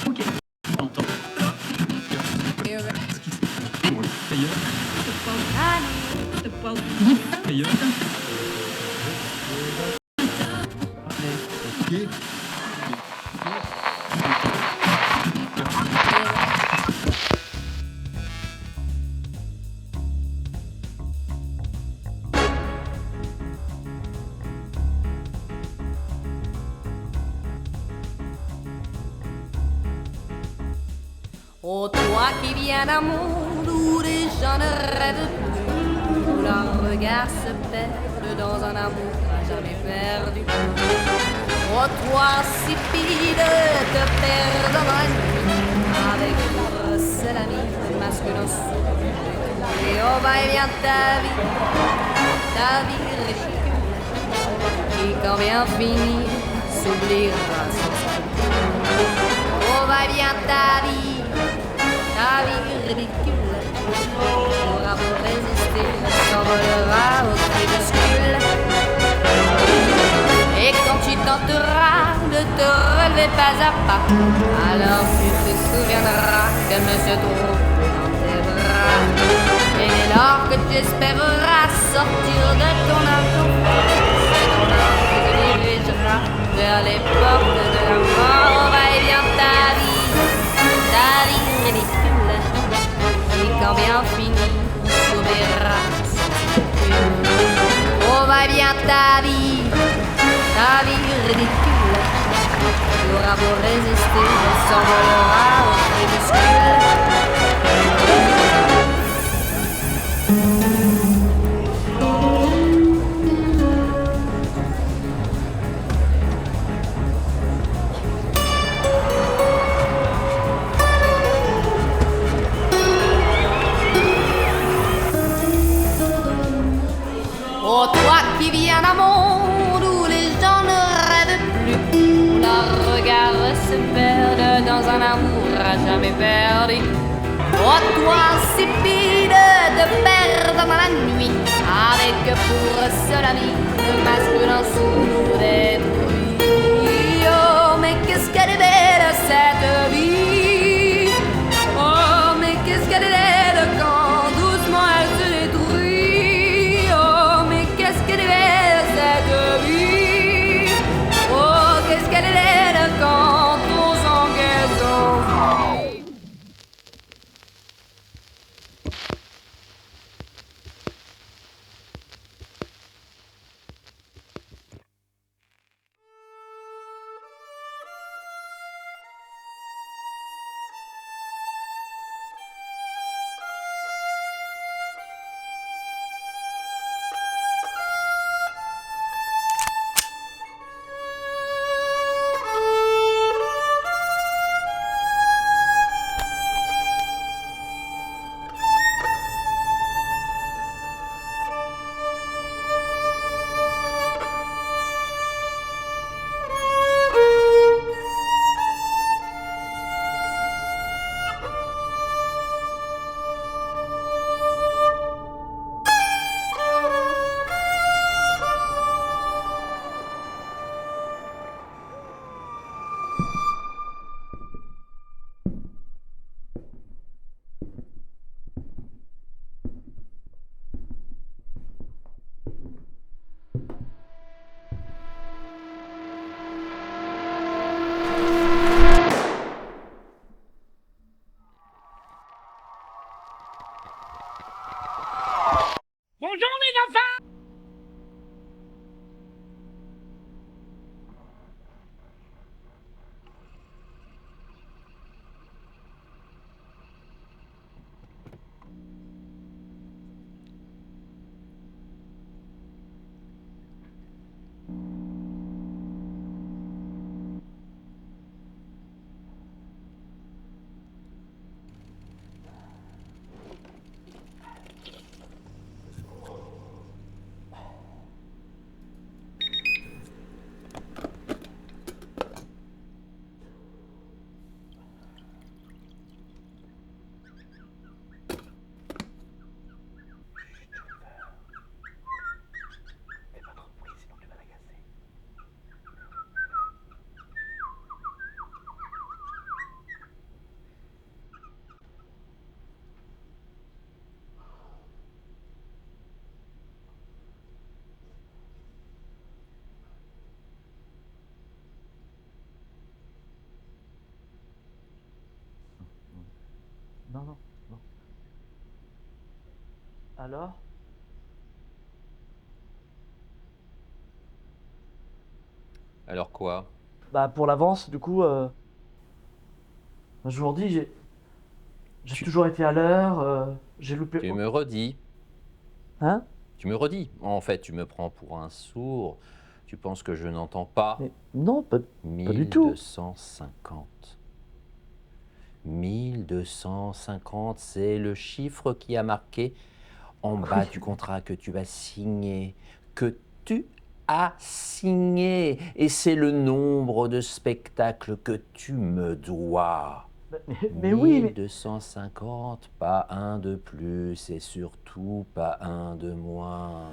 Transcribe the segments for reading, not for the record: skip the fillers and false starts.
Ok. Entends. Payeur. Payeur. Ok. Oh, toi qui viens d'un monde où les gens ne rêvent plus, où leurs regards se perdent dans un amour à jamais perdu. Oh, toi si pide te perdre dans la nuit, avec pour seul ami le masque d'un sourire. Et oh, va-et-vient ta vie ridicule, qui quand bien fini s'oubliera sans scrupule. Oh, va-et-vient ta vie ridicule, pourra vous résister, s'envolera au crépuscule. Et quand tu tenteras de te relever pas à pas, alors tu te souviendras qu'elle me se trouve dans tes bras. Et dès lors que tu espéreras sortir de ton inconfort, c'est ton âme qui te dirigera vers les portes de la mort. Va-et-vient ta vie ridicule, qui quand bien fini s'oubliera sans scrupule. Oh, va-et-vient ta vie ridicule, pourra vous résister, elle s'envolera au crépuscule. Oh, toi qui viens d'un monde où les gens ne rêvent plus, où leurs regards se perdent dans un amour à jamais perdu. Oh, toi si pide de perdre dans la nuit, avec pour seul ami le masque d'un sourd détruit. Oh, mais qu'est-ce qu'elle est belle cette vie! Oh, mais qu'est-ce qu'elle est belle quand doucement elle se détruit! Oh, mais qu'est-ce qu'elle est belle cette vie! Oh, qu'est-ce qu'elle est belle quand on s'engaise. non, non, non. Alors? Alors quoi? Bah pour l'avance, du coup, je vous redis, j'ai toujours été à l'heure, j'ai loupé... Tu me redis. Hein? Tu me redis. En fait, tu me prends pour un sourd. Tu penses que je n'entends pas. Mais non, pas du tout. 1250. 1250, c'est le chiffre qui a marqué en bas du contrat que tu as signé. Que tu as signé. Et c'est le nombre de spectacles que tu me dois. Mais oui, mais... 1250, pas un de plus et surtout pas un de moins.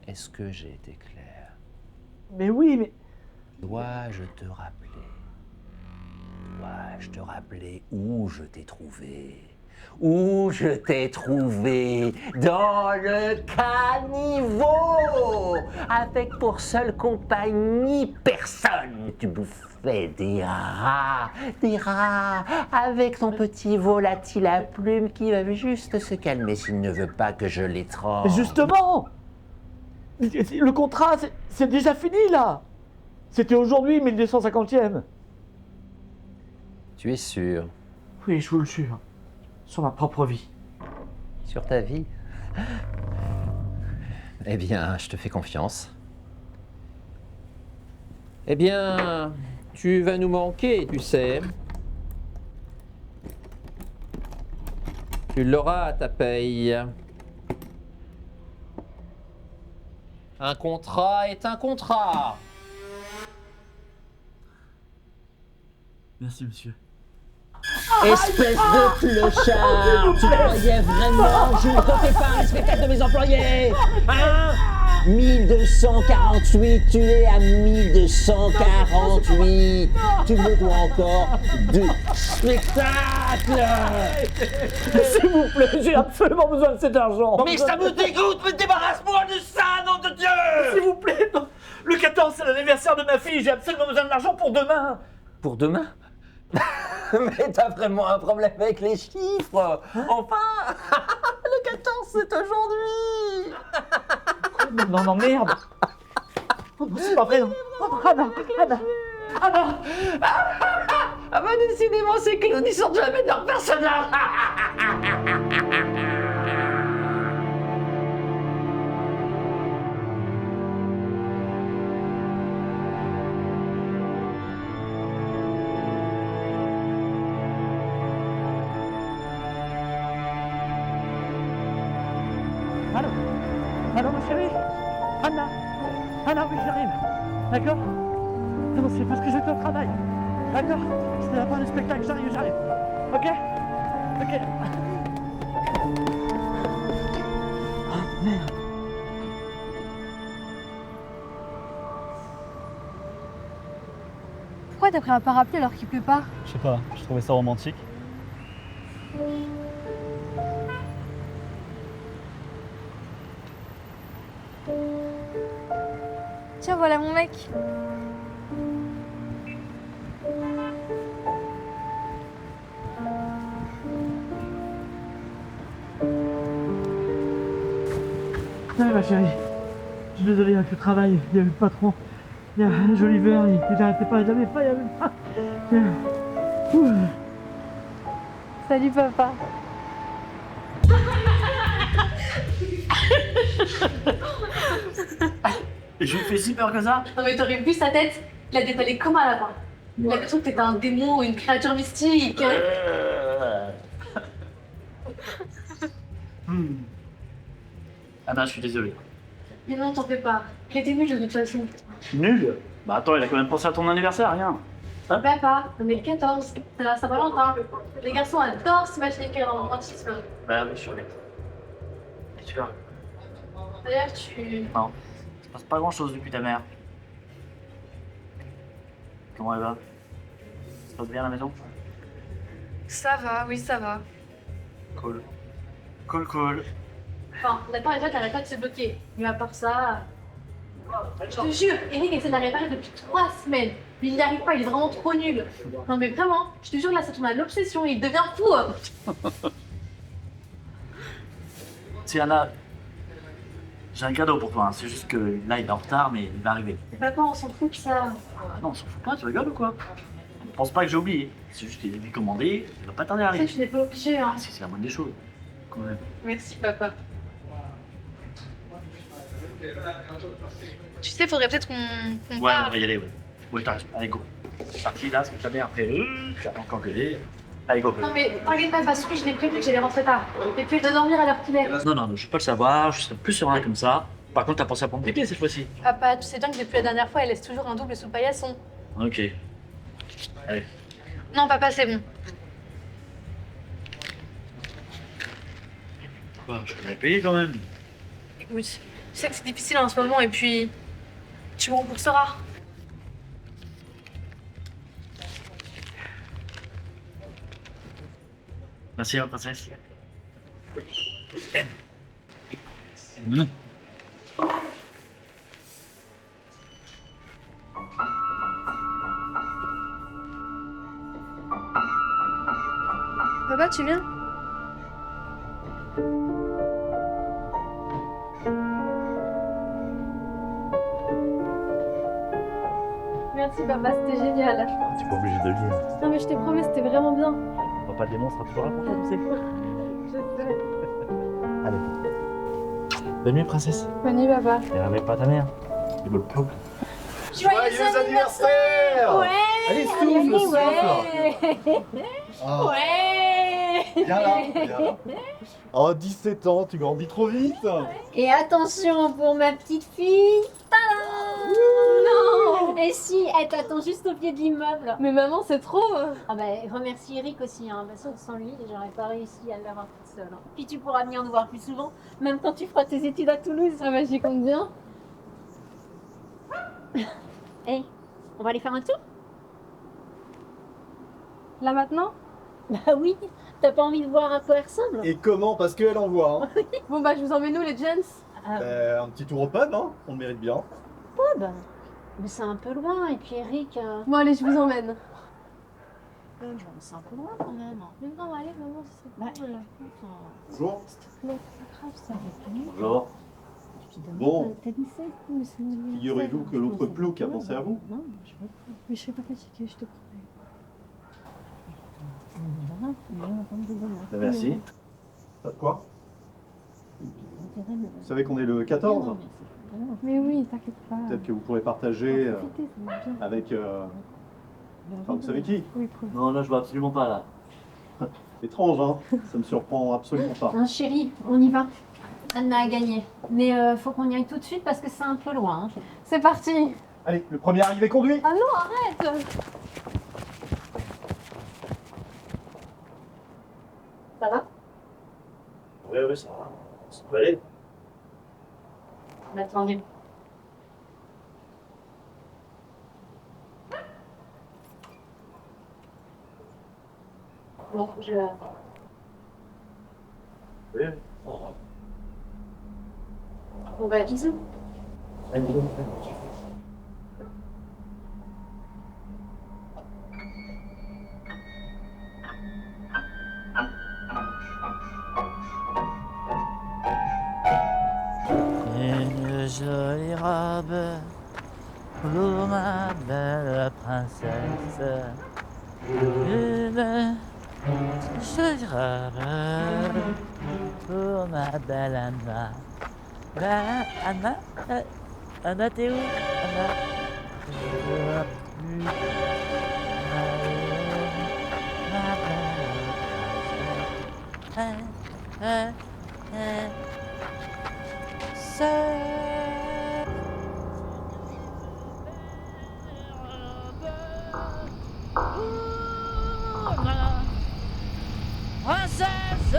Est-ce que j'ai été clair? Mais oui, mais... Dois-je te rappeler? Dois-je te rappeler où je t'ai trouvé? Où je t'ai trouvé? Dans le caniveau! Avec pour seule compagnie personne! Tu bouffais des rats, avec ton petit volatile à plumes qui va juste se calmer s'il ne veut pas que je l'étrangle. Mais justement! Le contrat, c'est déjà fini, là! C'était aujourd'hui, 1250e. Tu es sûr? Oui, je vous le jure. Sur ma propre vie. Sur ta vie? Eh bien, je te fais confiance. Eh bien, tu vas nous manquer, tu sais. Tu l'auras à ta paye. Un contrat est un contrat. Merci, monsieur. Espèce de clochard! Tu croyais vraiment que je ne comptais pas un spectacle de mes employés? Hein? 1248, tu es à 1248. Tu me dois encore 2 spectacles. S'il vous plaît, j'ai absolument besoin de cet argent. Mais ça me dégoûte, mais débarrasse-moi de ça, nom de Dieu! S'il vous plaît, non. Le 14, c'est l'anniversaire de ma fille, j'ai absolument besoin de l'argent pour demain. Pour demain? Mais t'as vraiment un problème avec les chiffres. Enfin, le 14, c'est aujourd'hui. Non, non, merde. Oh non, c'est pas vrai, non. Oh, Anna. Ah bah décidément, ces clowns, ils sortent jamais de leur personnage. Allô, ma chérie. Anna, oui, j'arrive. D'accord? Non, c'est parce que j'étais au travail. D'accord? C'était la fin du spectacle, j'arrive. Ok? Ah, merde. Pourquoi t'as pris un parapluie alors qu'il pleut pas? Je sais pas, je trouvais ça romantique. Tiens, voilà mon mec. Ouais, ma chérie. Je suis désolé, avec le travail, il y avait le patron. Il y a un joli verre, il n'arrêtait pas, il n'y avait pas. Ouh. Salut papa. Je lui fais si peur que ça. Non mais t'aurais vu sa tête, il a déballé comme un lapin. Il a l'impression que t'étais un démon ou une créature mystique. Anna, je suis désolé. Mais non, t'en fais pas. Il était nul de toute façon. Nul? Bah attends, il a quand même pensé à ton anniversaire, rien. Papa, on est le 14, c'est la Saint-Valentin. Les garçons adorent s'imaginer qu'il y a un romantisme. Bah oui, je suis honnête. Tu vois, D'ailleurs, tu... non, il se passe pas grand chose depuis ta mère. Comment elle va? Ça se passe bien à la maison? Ça va, oui, ça va. Cool. Enfin, d'accord, et toi, t'arrêtes pas de se bloquer. Mais à part ça... Je te jure, Eric essaie de la réparer depuis 3 semaines. Mais il n'y arrive pas, il est vraiment trop nul. Non mais vraiment, je te jure, là ça tourne à l'obsession, il devient fou. Tiens, Anna, j'ai un cadeau pour toi. Hein. C'est juste que là, il est en retard, mais il va arriver. Papa, on s'en fout que ça. Ah non, on s'en fout pas, tu rigoles ou quoi? Ne pense pas que j'ai oublié. C'est juste qu'il est venu commander, il va pas tarder à Tu sais, arriver. je n'ai pas obligé, hein. Ah, si, c'est la moindre des choses, quand même. Merci papa. Tu sais, faudrait peut-être qu'on Ouais, on parle. va y aller, ouais. Ouais, t'as raison. Allez, go. C'est parti, là, ce que t'as bien après. Tu vas encore gueuler. Allez, go. Non mais t'inquiète pas, parce que je l'ai prévu que j'allais rentrer tard. Et puis je dois dormir à l'heure qu'il est. Non, je veux pas le savoir, je serai plus serein comme ça. Par contre, t'as pensé à prendre tes pieds cette fois-ci. Papa, tu sais bien que depuis la dernière fois, elle laisse toujours un double sous le paillasson. Ok. Allez. Non papa, c'est bon. Quoi, je peux la payer quand même. Écoute, je sais que c'est difficile en ce moment et puis tu me rembourseras. Merci, ma princesse. Mmh. Papa, tu viens? Merci papa, c'était génial. T'es pas obligé de le dire. Non mais je te promets, c'était vraiment bien. Papa démon sera toujours là pour toi, tu sais. Je sais. Allez. Bonne nuit, princesse. Bonne nuit papa. Et ramène pas ta mère. Il veut le plomb. Joyeux anniversaire! Ouais. Allez, souffle, souffle! Ouais. Ah, Ouais. viens là, viens là. Oh, 17 ans, tu grandis trop vite! Et attention pour ma petite fille. Tadam! Non. Et si, elle t'attend juste au pied de l'immeuble. Mais maman, c'est trop. Ah bah, remercie Eric aussi, hein. Parce que sans lui, j'aurais pas réussi à l'avoir toute seule. Hein. Puis tu pourras venir nous voir plus souvent, même quand tu feras tes études à Toulouse. Ah bah j'y compte bien. Hey, on va aller faire un tour? Là maintenant? Bah oui, t'as pas envie de voir à quoi elle ressemble? Et comment? Parce qu'elle envoie, hein. Bon bah je vous emmène où les gents? Un petit tour au pub, hein. On le mérite bien. Bah, mais c'est un peu loin, et puis Eric... Bon allez, je vous emmène. c'est un peu loin quand même. Mais non, allez maman, c'est Bah, cool. Bonjour. Non, c'est pas grave, ça va plus. Bonjour. Bon. T'as dit ça, mais c'est mon anniversaire. Figurez-vous que l'autre plouc a pensé à vous. Non, je veux pas. Mais je serai pas fatiguée, je te promets. Merci. Quoi? Vous savez qu'on est le 14? Mais oui, t'inquiète pas. Peut-être que vous pourrez partager Profitez, ça va bien. avec... Enfin, vous savez qui? Oui, profite. Non, là, je vois absolument pas, là. Étrange, hein. Ça me surprend absolument pas. Hein, chérie, on y va. Anna a gagné. Mais faut qu'on y aille tout de suite parce que c'est un peu loin. Hein. C'est parti. Allez, le premier arrivé conduit. Ah non, arrête. Ça va? Oui, ça va. Ça peut aller. Attendez. Bon, je... Oui. Bon bah, bisous. Une jolie robe pour ma belle princesse. Une jolie robe pour ma belle Anna. Ben, Anna, Anna, t'es où? Anna, je vois plus. Ma belle princesse. Princesse!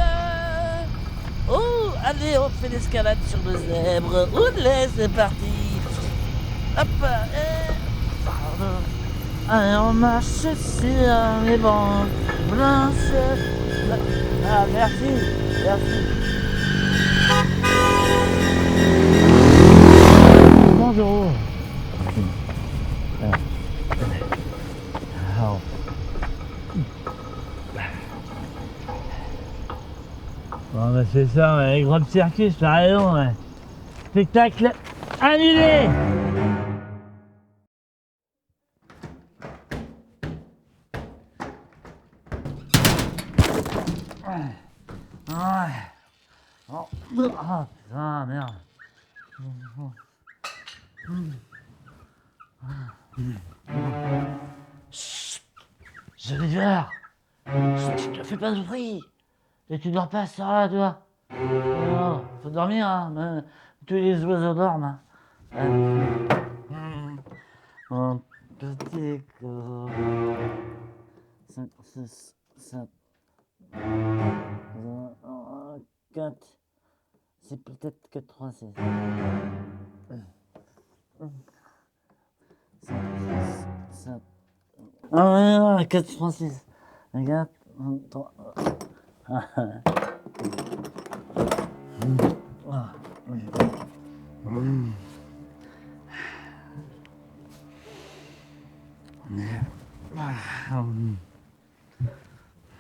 Oh, allez, on fait l'escalade sur le zèbre. Oulé, c'est parti. Hop, allez, on marche sur les bancs blanches. Ah, merci, merci. 200 euros. Alors. Bon, bah c'est ça, ouais, les gros circuits, t'as raison, ouais. Spectacle annulé! Ouais. Oh, ah, putain, merde. Chut, Jennifer, chut, ne fais pas de bruit. Et tu dors pas, ça va, toi. Oh, faut dormir, hein. Tous les oiseaux dorment. Mon petit corps. 5, 6, 7, 4. C'est peut-être que 3, 6. 5, 6, 7. Ah ouais, 4, 3, 6. 4, 3.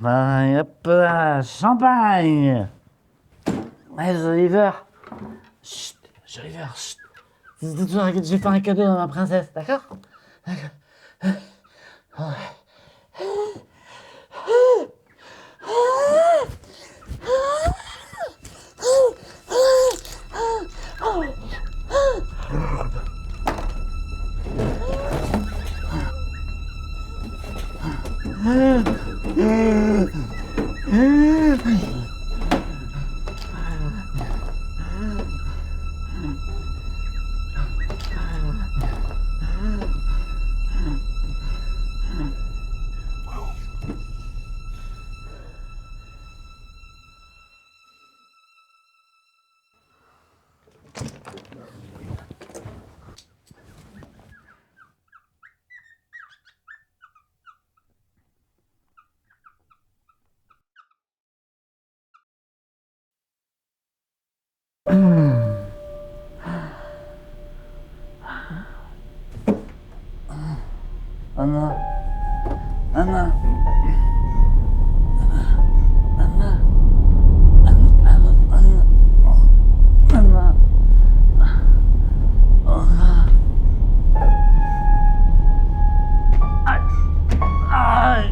Ben, hop là, champagne. Ouais, Oliver. Chut, Oliver, chut. J'ai fait un cadeau à ma princesse, d'accord? Anna. Anna. Anna. Anna. Anna. Aïe.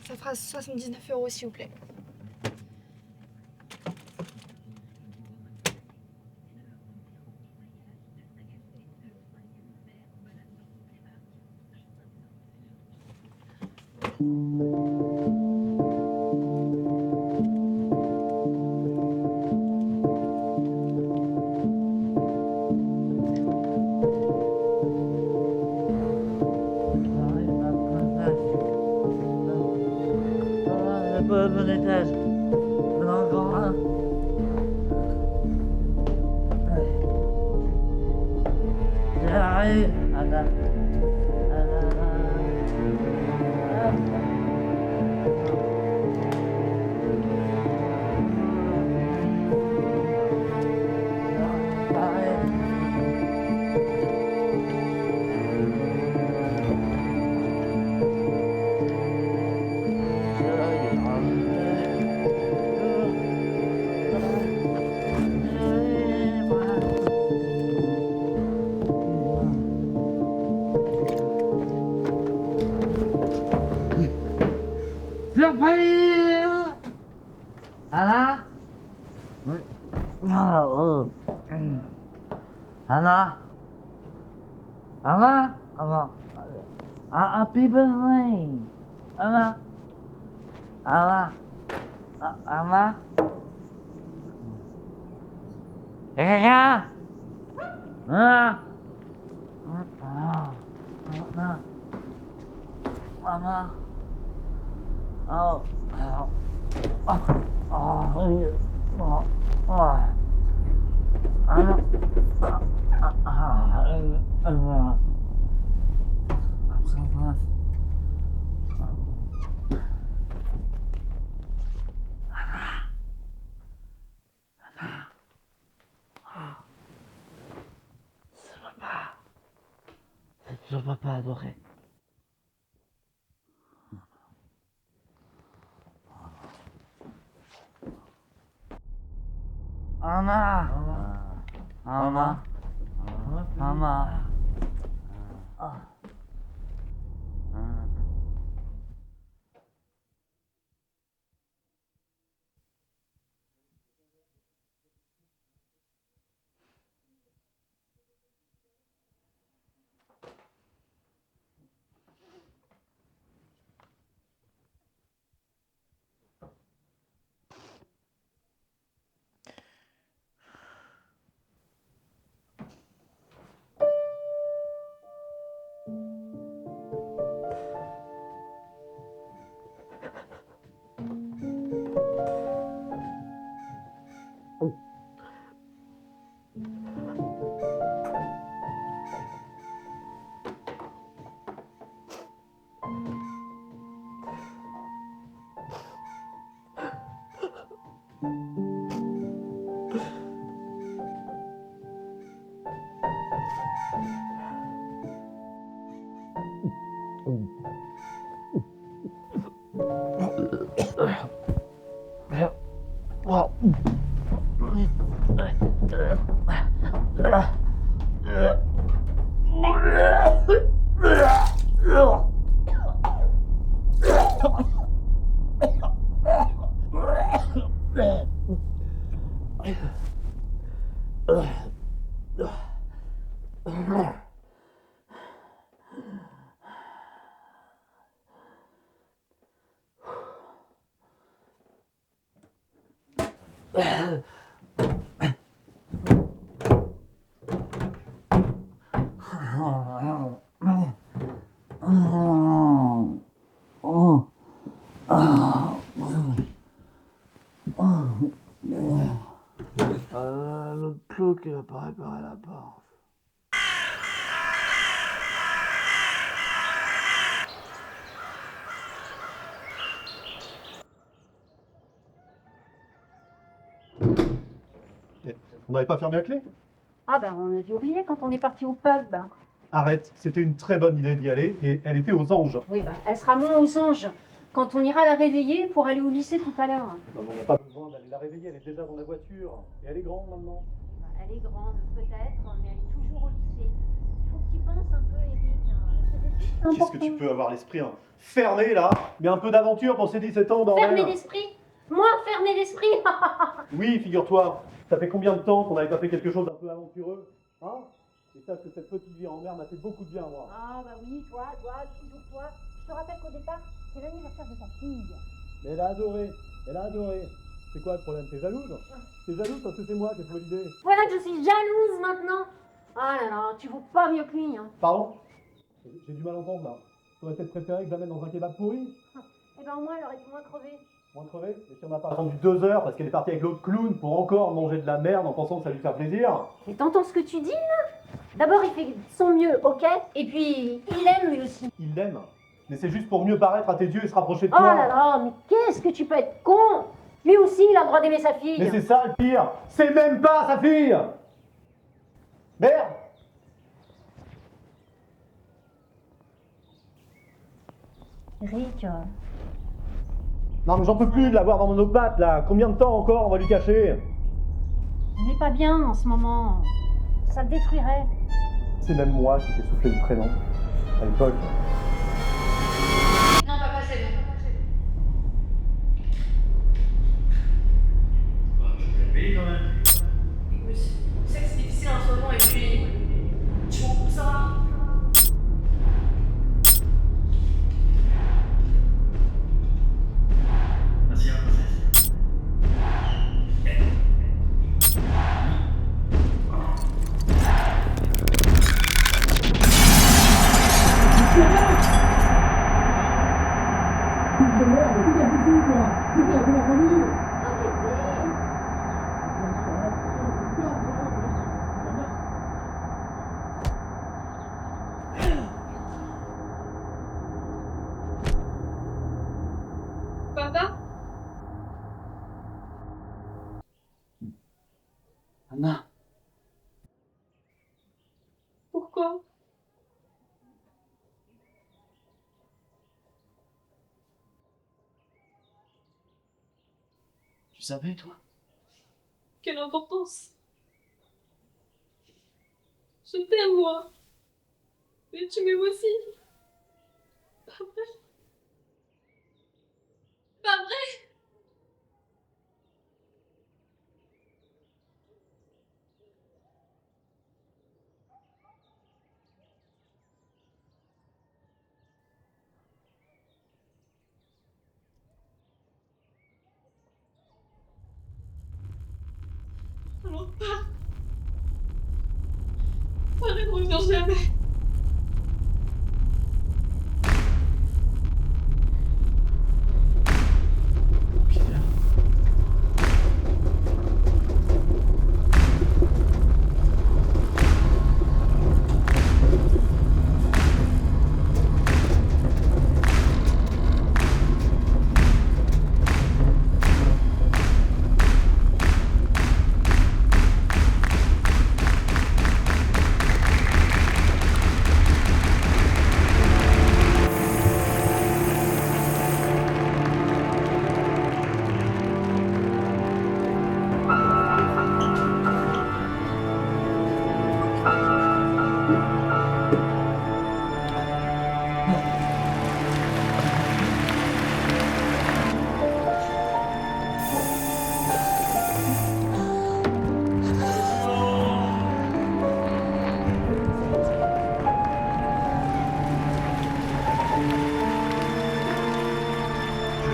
Ça fera 79 € s'il vous plaît. Bon étage. On a encore un. J'arrive. Anna. Surprise! Anna? Oh. Anna? Anna? Anna? Happy birthday! Anna? Anna. Anna. Y'a quelqu'un? Anna. Anna. Anna. Oh. C'est toujours papa adoré. Anna. Anna. Anna. Le clou qui va pas réparer la porte. On n'avait pas fermé la clé? Ah ben on a dû oublier quand on est parti au pub. Arrête, c'était une très bonne idée d'y aller et elle était aux anges. Oui, ben elle sera moins aux anges quand on ira la réveiller pour aller au lycée tout à l'heure. On n'a pas besoin d'aller la réveiller, elle est déjà dans la voiture. Et elle est grande maintenant. Ben, elle est grande peut-être, mais elle est toujours au lycée. Il faut que tu penses un peu, Eric. C'est Qu'est-ce que tu peux avoir l'esprit fermé là? Mais un peu d'aventure pour ses 17 ans, bordel. Fermé d'esprit? Moi, fermé d'esprit? Oui, figure-toi, ça fait combien de temps qu'on n'avait pas fait quelque chose d'un peu aventureux? Hein? Et sache que cette petite vie en mer m'a fait beaucoup de bien, moi. Ah bah oui, toi, toujours toi. Je te rappelle qu'au départ, c'est l'anniversaire de ta fille. Mais elle a adoré, elle a adoré. C'est quoi le problème? T'es jalouse? T'es jalouse parce que c'est moi qui ai trouvé l'idée. Voilà que je suis jalouse maintenant. Ah là là, tu vaux pas mieux que lui, hein. Pardon? J'ai du mal à entendre là. T'aurais peut-être préféré que je l'amène dans un kebab pourri? Eh ben au moins, elle aurait pu moins crever. Moins crevé? Et si on n'a pas attendu 2 heures parce qu'elle est partie avec l'autre clown pour encore manger de la merde en pensant que ça lui faire plaisir? Et t'entends ce que tu dis là? D'abord, il fait son mieux, ok? Et puis, il aime lui aussi. Il l'aime. Mais c'est juste pour mieux paraître à tes yeux et se rapprocher de Oh toi. là là, mais qu'est-ce que tu peux être con? Lui aussi, il a le droit d'aimer sa fille. Mais c'est ça le pire. C'est même pas sa fille. Merde. Eric, Non mais j'en peux plus de l'avoir dans mon opate là. Combien de temps encore on va lui cacher? il n'est pas bien en ce moment. Ça le détruirait. C'est même moi qui t'ai soufflé le prénom à l'époque. Non, papa, c'est bon. Écoute, je sais que c'est difficile en ce moment et puis tu m'en pour ça. Papa? Anna, Pourquoi? tu savais, toi? Quelle importance? Je t'aime, moi. Mais tu m'aimes aussi. Pas vrai? Pas vrai? Alors pars. Pars et ne reviens jamais.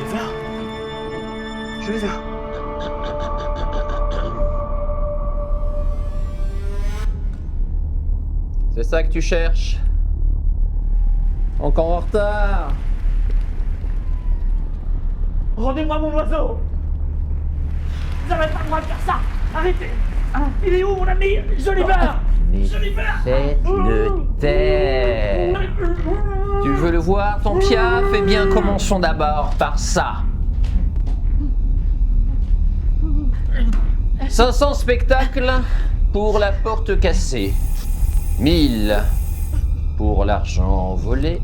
Pierre. Je les ai. C'est ça que tu cherches? Encore en retard? Rendez-moi mon oiseau! Vous n'avez pas le droit de faire ça! Arrêtez! Il est où mon ami? Je libère! Mais Je libère! faites-le taire! Tu veux le voir, ton piaf? Eh bien, commençons d'abord par ça. 500 spectacles pour la porte cassée. 1000 pour l'argent volé.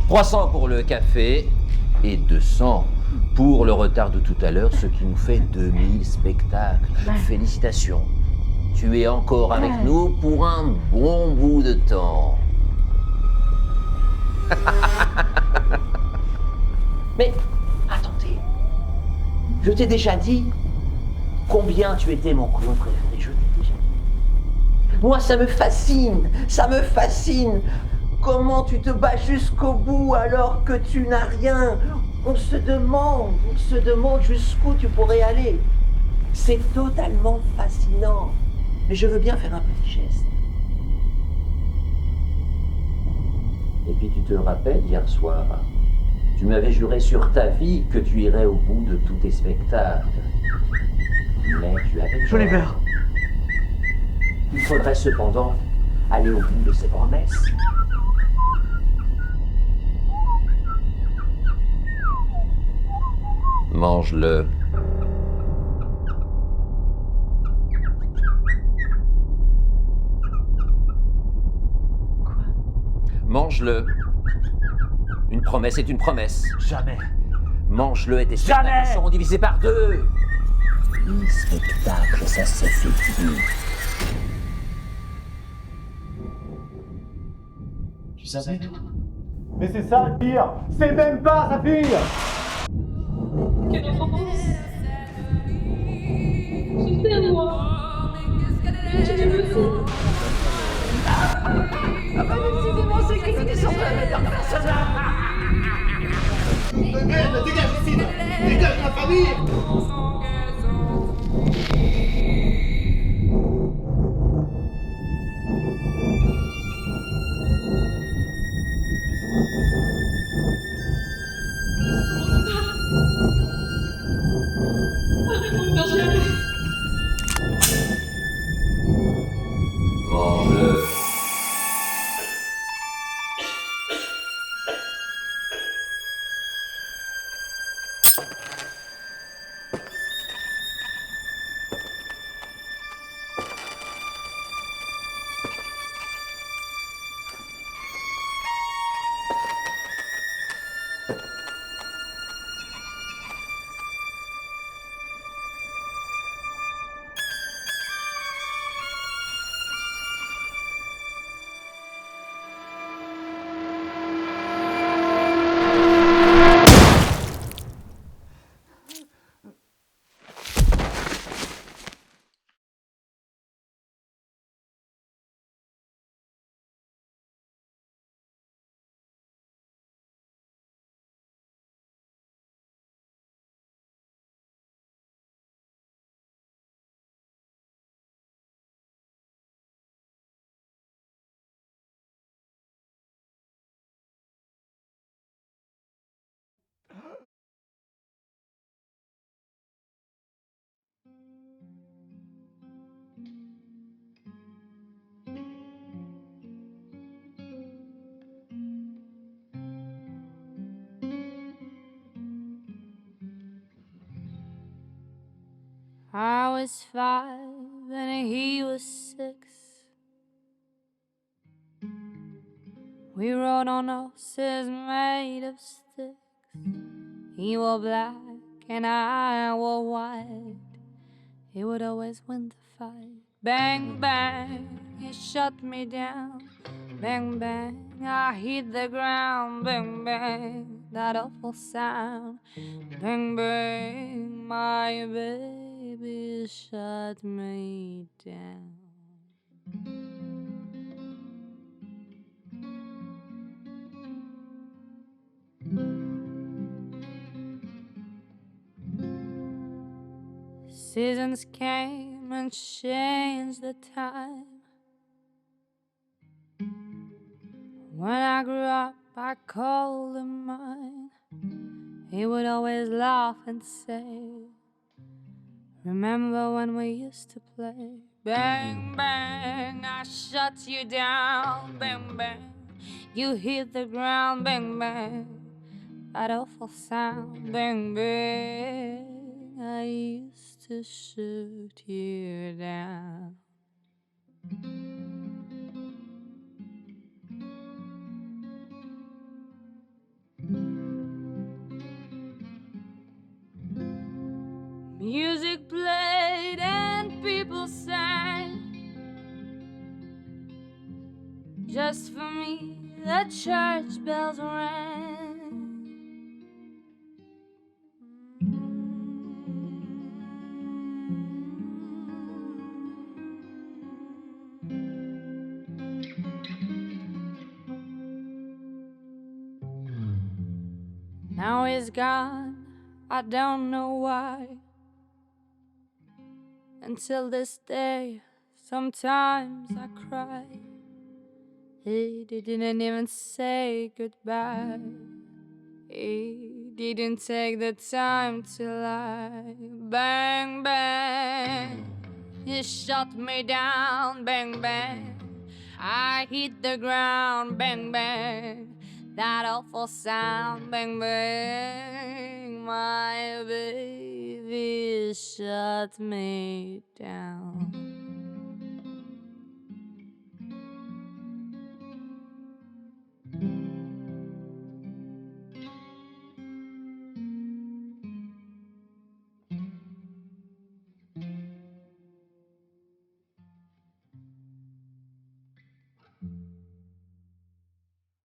300 pour le café. Et 200 pour le retard de tout à l'heure, ce qui nous fait 2000 spectacles. Félicitations. Tu es encore avec nous pour un bon bout de temps. Mais attendez, je t'ai déjà dit combien tu étais mon clown préféré, je t'ai déjà dit. Moi, ça me fascine, ça me fascine. Comment tu te bats jusqu'au bout alors que tu n'as rien? On se demande jusqu'où tu pourrais aller. C'est totalement fascinant. Mais je veux bien faire un petit geste. Et puis tu te rappelles, hier soir, tu m'avais juré sur ta vie que tu irais au bout de tous tes spectacles. Mais tu avais Je libère. Il faudrait cependant aller au bout de ses promesses. Mange-le. Quoi? Mange-le. Une promesse est une promesse. Jamais. Mange-le et tes Jamais. spectacles seront divisés par 2. Les spectacles, ça se fait plus. Tu savais, toi? Mais c'est ça le pire. C'est même pas sa fille. Quelle importance? Je t'aime, moi. Tu m'aimes aussi. Décidément, c'est qui sont la meilleure personne. Merde, dégage ici. Dégage ma famille. I was 5 and he was 6. We rode on horses made of sticks. He wore black and I wore white. He would always win the fight. Bang, bang, he shot me down. Bang, bang, I hit the ground. Bang, bang, that awful sound. Bang, bang, my baby shut me down. Seasons came and changed the time. When I grew up, I called him mine. He would always laugh and say, remember when we used to play? Bang, bang, I shut you down. Bang, bang, you hit the ground. Bang, bang, that awful sound. Bang, bang, I used to shoot you down. Music played and people sang. Just for me, the church bells rang. Now he's gone, I don't know why. Until this day, sometimes I cry. He didn't even say goodbye. He didn't take the time to lie. Bang, bang, he shot me down. Bang, bang, I hit the ground. Bang, bang, that awful sound. Bang, bang, my baby shut me down.